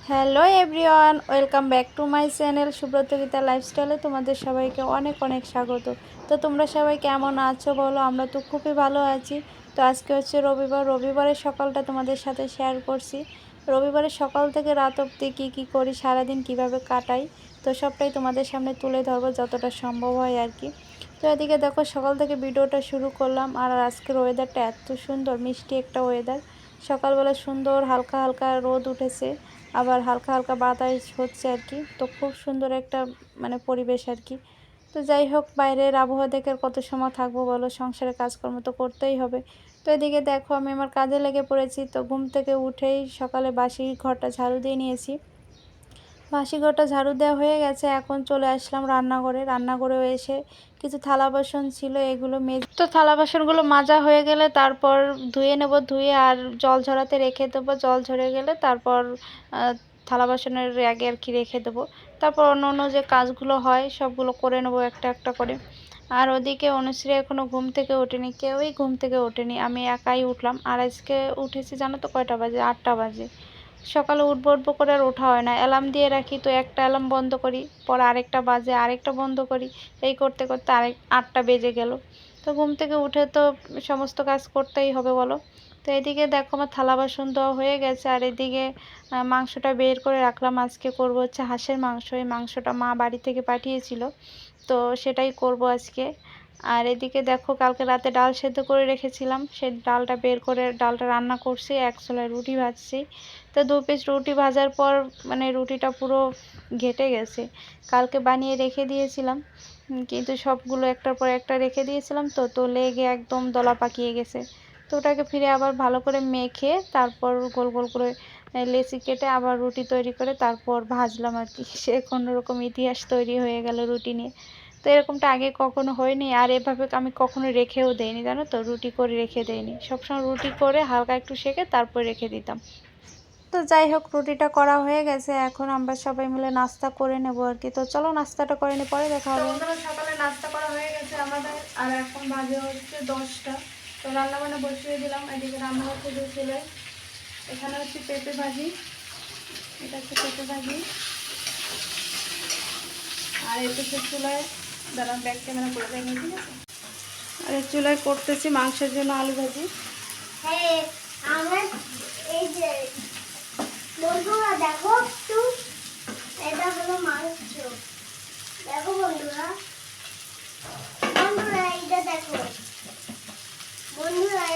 Hello everyone, welcome back to my channel Subrata Gita লাইফস্টাইলে তোমাদের সবাইকে অনেক অনেক স্বাগত। তো তোমরা সবাই কেমন আছো বলো? আমরা তো খুবই ভালো আছি। তো আজকে হচ্ছে রবিবারের সকালটা তোমাদের সাথে শেয়ার করছি। রবিবারের সকাল থেকে রাত অবধি কী করি, সারাদিন কিভাবে কাটাই, তো সবটাই তোমাদের সামনে তুলে ধরবো যতটা সম্ভব হয় আর কি। তো এদিকে দেখো, সকাল থেকে ভিডিওটা শুরু করলাম। আর আজকের ওয়েদারটা এত সুন্দর, মিষ্টি একটা ওয়েদার। সকালবেলা সুন্দর হালকা হালকা রোদ উঠেছে, আবার হালকা হালকা বাতাস হচ্ছে আর কি। তো খুব সুন্দর একটা পরিবেশ আর কি। তো যাই হোক, বাইরের আবহাওয়া দেখে আর কত সময় থাকবো বলো, সংসারে কাজকর্ম তো করতেই হবে। তো এদিকে দেখো, আমি আমার কাজে লেগে পড়েছি। তো ঘুম থেকে উঠেই সকালে বাসি ঘরটা ঝাড়ু দিয়ে নিয়েছি। বাসি ঘরটা ঝাড়ু দেওয়া হয়ে গেছে, এখন চলে আসলাম রান্নাঘরে। রান্নাঘরেও এসে কিছু থালা বাসন ছিল, এগুলো মেজে, তো থালা বাসনগুলো মাজা হয়ে গেলে তারপর ধুয়ে নেব। ধুয়ে আর জল ঝরাতে রেখে দেবো। জল ঝরে গেলে তারপর থালা বাসনের আগে আর কি রেখে দেবো। তারপর অন্য অন্য যে কাজগুলো হয় সবগুলো করে নেবো একটা একটা করে। আর ওদিকে অনুশ্রী এখনও ঘুম থেকে ওঠেনি, কেউই ঘুম থেকে ওঠেনি, আমি একাই উঠলাম। আর আজকে উঠেছি জানো তো কয়টা বাজে? 8টা বাজে। সকালে উঠবো উঠবো করে আর ওঠা হয় না। অ্যালার্ম দিয়ে রাখি, তো একটা অ্যালার্ম বন্ধ করি, পরে আরেকটা বাজে, আরেকটা বন্ধ করি, এই করতে করতে 8টা বেজে গেল। তো ঘুম থেকে উঠে তো সমস্ত কাজ করতেই হবে বলো। তো এদিকে দেখো, আমার থালা বাসন দেওয়া হয়ে গেছে। আর এদিকে মাংসটা বের করে রাখলাম। আজকে করব হচ্ছে হাঁসের মাংস। এই মাংসটা মা বাড়ি থেকে পাঠিয়েছিল, তো সেটাই করব আজকে। আর এদিকে দেখো, কালকে রাতে ডাল সেদ্ধ করে রেখেছিলাম, সেই ডালটা বের করে ডালটা রান্না করছি, এক চুলায় রুটি ভাজছি। তো 2 পিস রুটি ভাজার পর রুটিটা পুরো ঘেটে গেছে। কালকে বানিয়ে রেখে দিয়েছিলাম, কিন্তু সবগুলো একটার পর একটা রেখে দিয়েছিলাম, তো তো লেগে একদম দলা পাকিয়ে গেছে। তো ওটাকে ফিরে আবার ভালো করে মেখে তারপর গোল গোল করে লেচি কেটে আবার রুটি তৈরি করে তারপর ভাজলাম আর কি। সে কোনোরকম ইতিহাস তৈরি হয়ে গেল রুটি নিয়ে। তো এরকমটা আগে কখনো হয়নি, আর এভাবে আমি কখনো রেখেও দেইনি জানো তো, রুটি করে রেখে দেইনি। সবসময় রুটি করে হালকা একটু সেঁকে তারপর রেখে দিতাম। তো যাই হোক, রুটিটা করা হয়ে গেছে, এখন আমরা সবাই মিলে নাস্তা করে নেব আর কি। তো চলো নাস্তাটা করে নি, পরে দেখা হবে। সকালে নাস্তা করা হয়ে গেছে আমাদের, আর এখন বাজে হচ্ছে 10টা। তো রান্না বান্না বসিয়ে দিলাম। এদিকে রান্না হচ্ছে দুই চুলায়। এখানে হচ্ছে পেঁপে ভাজি, এটা হচ্ছে পেঁপে ভাজি। আর এদিকে চুলায়, দাঁড়ান ব্যাক ক্যামেরা করে দেখেন, ঠিক আছে। আর এই চুলায় করতেছি মাংসের জন্য আলু ভাজি। হ্যাঁ, আমার এই যে বন্ধুরা দেখো তো, এটা হলো মাংস। দেখো বন্ধুরা, বন্ধুরা এইটা দেখো বন্ধুরা।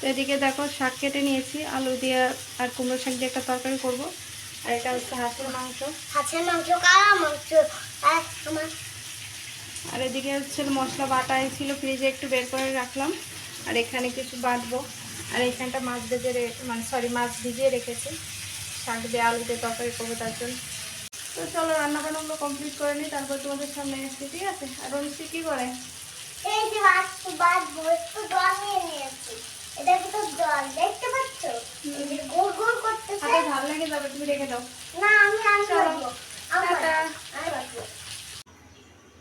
এদিকে দেখো, শাক কেটে নিয়েছি, আলু দিয়ে আর কুমড়ো শাক দিয়ে একটা তরকারি করব। আর এটা হচ্ছে হাঁসের মাংস। হাঁসের মাংস, কারা মাংস? আর আমার আর এদিকে হচ্ছে মশলা বাটাই ছিল, ফ্রিজে একটু বের করে রাখলাম। আর এখানে কিছু বাটবো। আর এইখানটা মাছ ভেজে মাছ ভিজিয়ে রেখেছি, শাক দিয়ে আলু দিয়ে তরকারি করবো তার জন্য। তো চলো রান্না বান্নাগুলো কমপ্লিট করে নিই, তারপর তোমাদের সামনে এসছি, ঠিক আছে। আর অনুষ্ঠি কী করে? এই যে বাদ একটু জল নিয়ে নিয়েছি। এটা কিন্তু জল দেখতে পাচ্ছ, এই যে গোল গোল করতেছে। হাতে ঝাল লেগে যাবে, তুমি রেখে দাও। না, আমি চলো, বাটবো। টাটা। আমি বাটবো।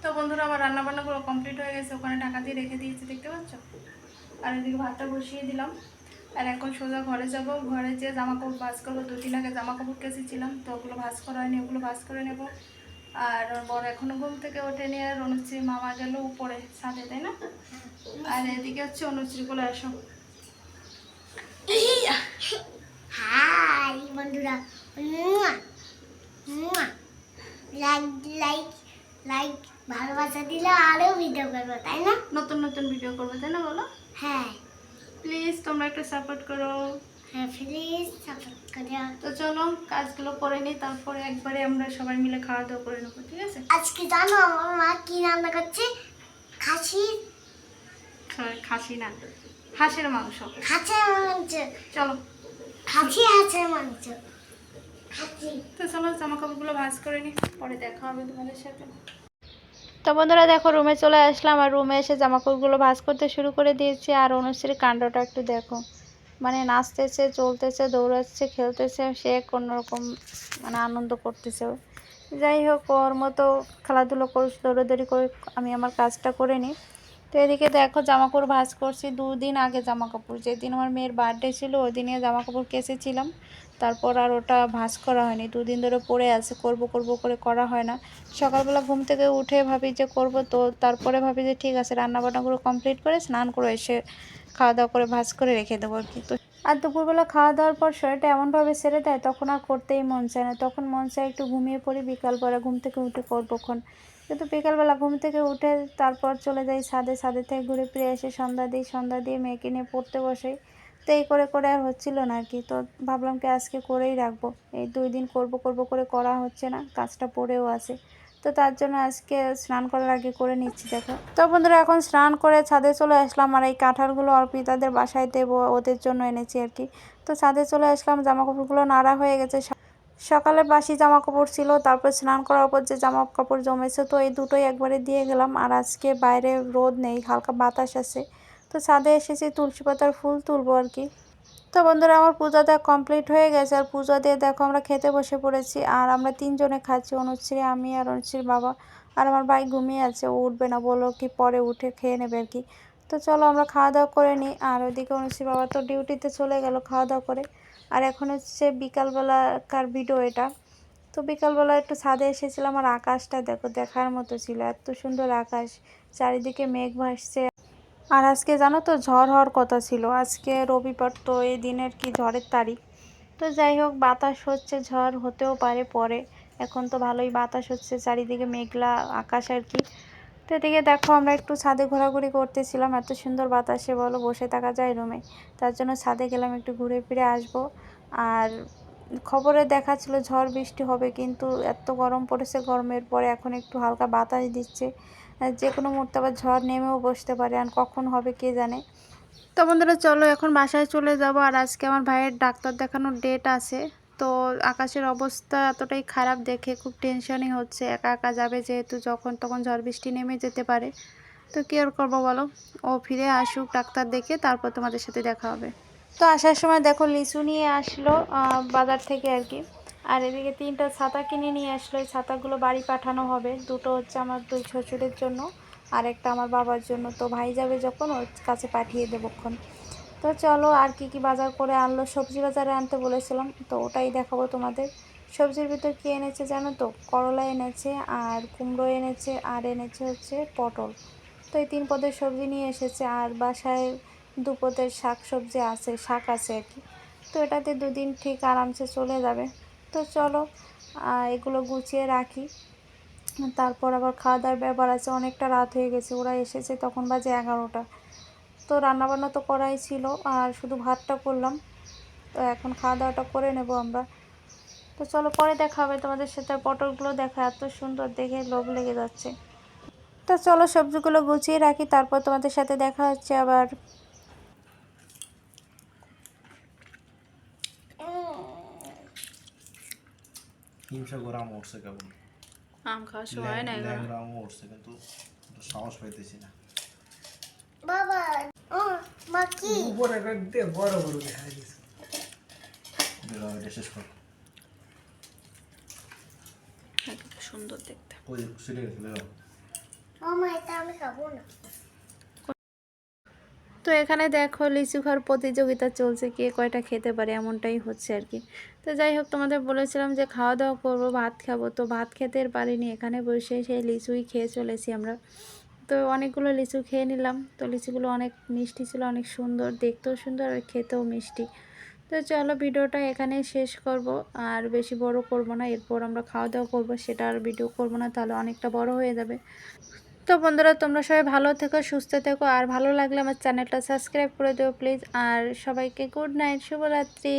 তো বন্ধুরা, আমার রান্নাবান্নাগুলো কমপ্লিট হয়ে গেছে, ওখানে ঢাকা দিয়ে রেখে দিয়েছি, দেখতে পাচ্ছ। আর এদিকে ভাতটা বসিয়ে দিলাম। আর এখন সোজা ঘরে যাব। ঘরে যে জামা কাপড় ভাঁজ করবো, 2 দিন আগে জামা কাপড় কেচেছিলাম, তো ওগুলো ভাঁজ করা হয়নি, ওগুলো ভাঁজ করে নেব। আর ওর বড় এখনও ঘুম থেকে ওঠেনি। আর অনুশ্রী মামা গেল উপরে ছাদে, তাই না? আর এদিকে হচ্ছে অনুশ্রীগুলো এসো। হাই বন্ধুরা, লাইক লাইক লাইক ভালোবাসা দিলে আরো ভিডিও করবো, তাই না? নতুন নতুন ভিডিও করবো, তাই না বলো? হ্যাঁ প্লিজ তোমরা একটু সাপোর্ট করো। হ্যাঁ, প্লিজ সাপোর্ট করো। তো চলো কাজগুলো করে নিই, তারপরে একবারে আমরা সবাই মিলে খাওয়া দাওয়া করে নেবো, ঠিক আছে। আজকে জানো আমার মা কি রান্না করছে? খাসি, খাসি না, হাঁসের মাংস। হাঁসের মাংস। চলো হাঁসের মাংস খাচ্ছি। তো চলো জামা কাপড়গুলো ভাঁজ করে নিই, পরে দেখা হবে তোমাদের সাথে। তো বন্ধুরা দেখো, রুমে চলে আসলাম। আর রুমে এসে জামা কাপড়গুলো ভাঁজ করতে শুরু করে দিয়েছি। আর অনুশ্রীর কাণ্ডটা একটু দেখো, নাচতেছে, চলতেছে, দৌড়াচ্ছে, খেলতেছে, সে কোনোরকম আনন্দ করতেছে। যাই হোক, ওর মতো খেলাধুলো করে দৌড়াদৌড়ি করে আমি আমার কাজটা করে নিই। তো এদিকে দেখো জামা কাপড় ভাঁজ করছি 2 দিন আগে জামা কাপড়, যেদিন আমার মেয়ের বার্থডে ছিল ওই দিনে জামা কাপড় কেচেছিলাম, তারপর আর ওটা ভাঁজ করা হয়নি, 2 দিন ধরে পড়ে আছে, করব করব করে করা হয় না। সকালবেলা ঘুম থেকে উঠে ভাবি যে করব, তো তারপরে ভাবি যে ঠিক আছে রান্নাবান্নাগুলো কমপ্লিট করে স্নান করে এসে খাওয়া দাওয়া করে ভাঁজ করে রেখে দেবো আর কি। তো আর দুপুরবেলা খাওয়া দাওয়ার পর শরীরটা এমনভাবে ছেড়ে দেয় তখন আর করতেই মন চায় না, তখন মন চায় একটু ঘুমিয়ে পড়ি, বিকালবেলা ঘুম থেকে উঠে করবোক্ষণ। কিন্তু বিকালবেলা ঘুম থেকে উঠে তারপর চলে যাই ছাদে, ছাদে থেকে ঘুরে ফিরে এসে সন্ধ্যা দিই, সন্ধ্যা দিয়ে মেয়েকে নিয়ে পড়তে বসাই। তো এই করে করে আর হচ্ছিল না আর কি, তো ভাবলাম কি আজকে করেই রাখবো, এই 2 দিন করব করব করে করা হচ্ছে না, কাজটা পড়েও আছে। তো তার জন্য আজকে স্নান করার আগে করে নিচ্ছি দেখো। তো বন্ধুরা এখন স্নান করে ছাদে চলে আসলাম, আর এই কাঁঠালগুলো অর্পিতাদের বাসায় দেবো, ওদের জন্য এনেছি আর কি। তো ছাদে চলে আসলাম, জামা কাপড়গুলো নাড়া হয়ে গেছে, সকালে বাসি জামা কাপড় ছিল, তারপর স্নান করার পর যে জামা কাপড় জমেছে তো এই দুটোই একবারে দিয়ে গেলাম। আর আজকে বাইরে রোদ নেই, হালকা বাতাস আছে, তো ছাদে এসেছি তুলসী পাতার ফুল তুলবো আর কি। তো বন্ধুরা আমার পূজা দেওয়া কমপ্লিট হয়ে গেছে, আর পূজা দিয়ে দেখো আমরা খেতে বসে পড়েছি, আর আমরা 3জনে খাচ্ছি, অনুশ্রী, আমি আর অনুশ্রীর বাবা। আর আমার ভাই ঘুমিয়ে আছে, ও উঠবে না, বললো কি পরে উঠে খেয়ে নেবে আর কি। তো চলো আমরা খাওয়া দাওয়া করে নিই, আর ওইদিকে অনুশ্রীর বাবা তো ডিউটিতে চলে গেল খাওয়া দাওয়া করে। আর এখন হচ্ছে বিকালবেলাকার ভিডিও এটা। তো বিকালবেলা একটু ছাদে এসেছিলাম, আর আকাশটা দেখো দেখার মতো ছিল, এত সুন্দর আকাশ, চারিদিকে মেঘ ভাসছে। আর আজকে জানো তো ঝড় হওয়ার কথা ছিল, আজকে রবিবার, তো এই দিনের কি ঝড়ের তারিখ। তো যাই হোক বাতাস হচ্ছে, ঝড় হতেও পারে পরে, এখন তো ভালোই বাতাস হচ্ছে, চারিদিকে মেঘলা আকাশ আর কি। তো এদিকে দেখো আমরা একটু ছাদে ঘোরাঘুরি করতেছিলাম, এত সুন্দর বাতাসে বলো বসে থাকা যায় রুমে, তার জন্য ছাদে গেলাম একটু ঘুরে ফিরে আসবো। আর খবরে দেখাচ্ছিল ঝড় বৃষ্টি হবে, কিন্তু এত গরম পড়েছে, গরমের পরে এখন একটু হালকা বাতাস দিচ্ছে, যে কোনো মুহূর্তে আবার ঝড় নেমেও বসতে পারে, আর কখন হবে কে জানে। তো বন্ধুরা চলো এখন বাসায় চলে যাব, আর আজকে আমার ভাইয়ের ডাক্তার দেখানোর ডেট আছে। তো আকাশের অবস্থা এতটাই খারাপ দেখে খুব টেনশনই হচ্ছে, একা একা যাবে যেহেতু, যখন তখন ঝড় বৃষ্টি নেমে যেতে পারে। তো কী আর করবো বলো, ও ফিরে আসুক ডাক্তার দেখে, তারপর তোমাদের সাথে দেখা হবে। তো আসার সময় দেখো লিচু নিয়ে আসলো বাজার থেকে আর কি। আর এদিকে 3টা ছাতা কিনে নিয়ে আসলো, এই ছাতাগুলো বাড়ি পাঠানো হবে, দুটো হচ্ছে আমার 2 শ্বশুরের জন্য, আর একটা আমার বাবার জন্য। তো ভাই যাবে যখন ওর কাছে পাঠিয়ে দেবোক্ষণ। তো চলো আর কি কি বাজার করে আনলো, সবজি বাজারে আনতে বলেছিলাম, তো ওটাই দেখাবো তোমাদের। সবজির ভিতর কী এনেছে জানো তো, করলা এনেছে, আর কুমড়ো এনেছে, আর এনেছে হচ্ছে পটল। তো এই 3 পদের সবজি নিয়ে এসেছে, আর বাসায় 2 পদের শাক সবজি আছে, শাক আছে আর কি। তো এটাতে 2 দিন ঠিক আরামসে চলে যাবে। তো চলো এগুলো গুছিয়ে রাখি, তারপর আবার খাওয়া দাওয়ার ব্যাপার আছে, অনেকটা রাত হয়ে গেছে, ওরা এসেছে তখন বাজে 11টা। তো রান্নাবান্না তো করাই ছিল, আর শুধু ভাতটা করলাম, তো এখন খাওয়া দাওয়াটা করে নেব আমরা। তো চলো পরে দেখা হবে তোমাদের সাথে, পটলগুলো দেখা এত সুন্দর দেখে লোভ লেগে যাচ্ছে। তো চলো সবজিগুলো গুছিয়ে রাখি, তারপর তোমাদের সাথে দেখা হচ্ছে আবার। 300 গ্রাম উঠছে কেবল, আম খাওয়ার সময় নাই গ্রামও উঠছে, কিন্তু সাহস পাইতেছি না। বাবা ও মা কি উপরে কাটতে বড় বড় দেখা গেছে। এটা শেষ কর, সুন্দর দেখতে। ওই সেটা গেছে বেরো। ও মা এটা আমি খাবো না। তো এখানে দেখো লিচু খাওয়ার প্রতিযোগিতা চলছে, কে কয়টা খেতে পারে, এমনটাই হচ্ছে আর কি। তো যাই হোক তোমাদের বলেছিলাম যে খাওয়া দাওয়া করবো, ভাত খাবো, তো ভাত খেতে পারিনি, এখানে বসে সেই লিচুই খেয়ে চলেছি আমরা। তো অনেকগুলো লিচু খেয়ে নিলাম, তো লিচুগুলো অনেক মিষ্টি ছিল, অনেক সুন্দর, দেখতেও সুন্দর আর খেতেও মিষ্টি। তো চলো ভিডিওটা এখানেই শেষ করব, আর বেশি বড় করব না, এরপর আমরা খাওয়া দাওয়া করবো, সেটা আর ভিডিও করব না, তাহলে অনেকটা বড় হয়ে যাবে। তো বন্ধুরা তোমরা সবাই ভালো থেকো, সুস্থ থেকো, আর ভালো লাগলে আমার চ্যানেলটা সাবস্ক্রাইব করে দিও প্লিজ, আর সবাইকে গুড নাইট, শুভরাত্রি।